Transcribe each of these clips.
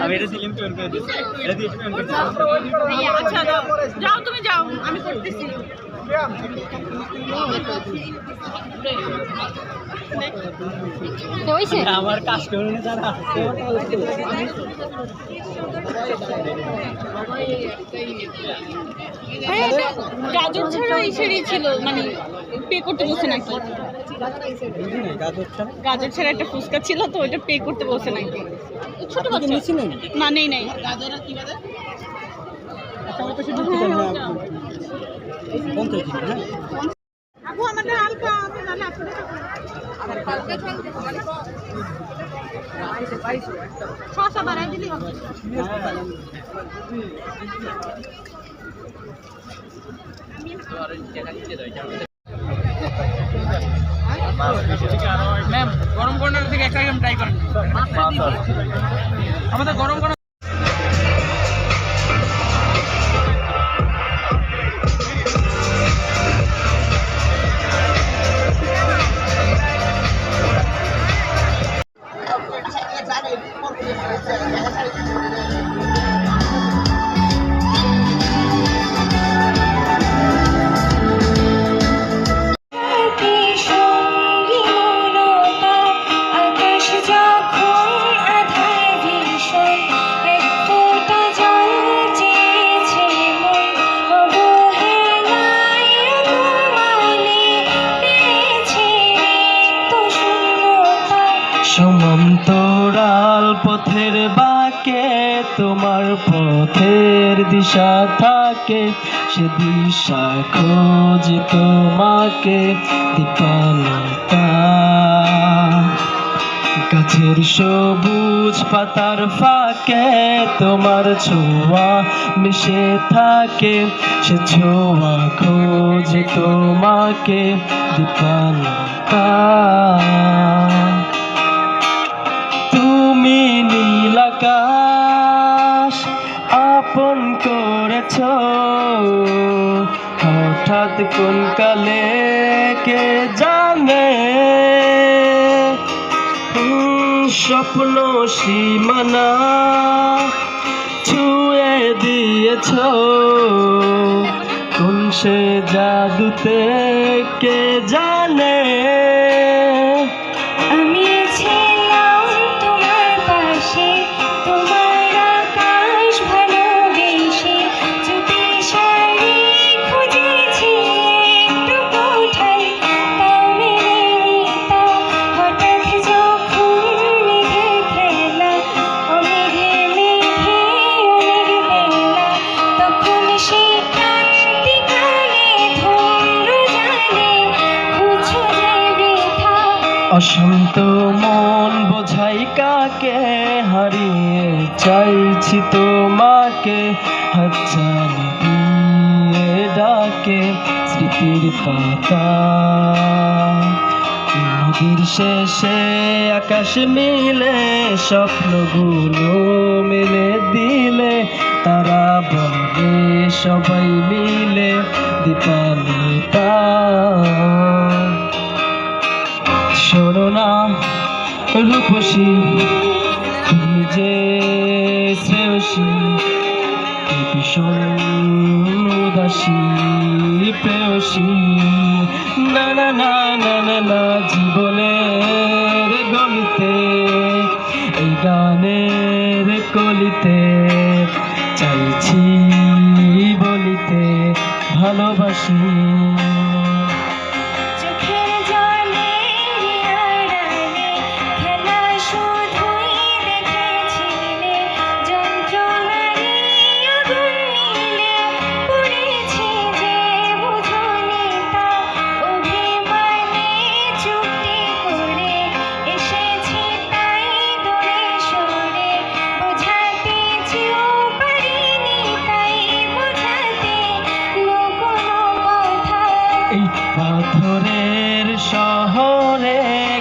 আমি এটা slim payment করে দিচ্ছি, এটা দিয়ে পেমেন্ট করছি। আচ্ছা যাও, তুমি যাও, আমি করতেছি। আমার কাস্টমার যারা গাজর ছাড়া ইসেরই ছিল, মানে পে করতে বলছে নাকি? গাজর ছাড়া একটা ফুচকা ছিল, তো ওইটা পে করতে বলছে নাকি? ছোট বাচ্চা না, নেই নাই। আপু আমাদের হালকা শসা বাড়াই দিলি হবে। ম্যাম গরম কর্নার থেকে একটা আইটেম ট্রাই করেন। আমাদের গরম কর্নার সমান্তরাল পথের বাঁকে তোমার পথের দিশা থাকে, সে দিশা খোঁজে তোমাকে দিপালতা। গাছের সবুজ পাতার ফাঁকে তোমার ছোঁয়া মিশে থাকে, সে ছোঁয়া খোঁজে তোমাকে দিপালতা। তুমি নীল আকাশ আপন করেছ, হঠাৎ কোন কালে কে জানে, স্বপ্ন সীমানা ছুঁয়ে দিয়েছ, কোন সে জাদুতে কে জানে। অশান্ত মন বোঝাই কাকে, হারিয়ে চাইছি তোমাকে, হাতছানি দিয়ে ডাকে স্মৃতির পাতা। নদীর শেষে আকাশ মিলে স্বপ্নগুলো মেলে দিলে, তারা বলে সবাই মিলে দীপালিতা। শোনো না রূপসী, তুমি যে শ্রেয়সী, ভীষণ উদাসী প্রেয়সী। না না না না না না, জীবনের গলিতে এই গানের কলিতে চাইছি বলিতে ভালোবাসি। পাথরের শহরে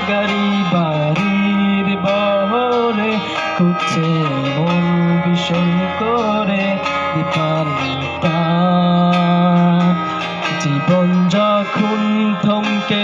গাড়ি বাড়ির বহরে খুঁজছে মন ভীষণ করে দীপালিতা। জীবন যখন থমকে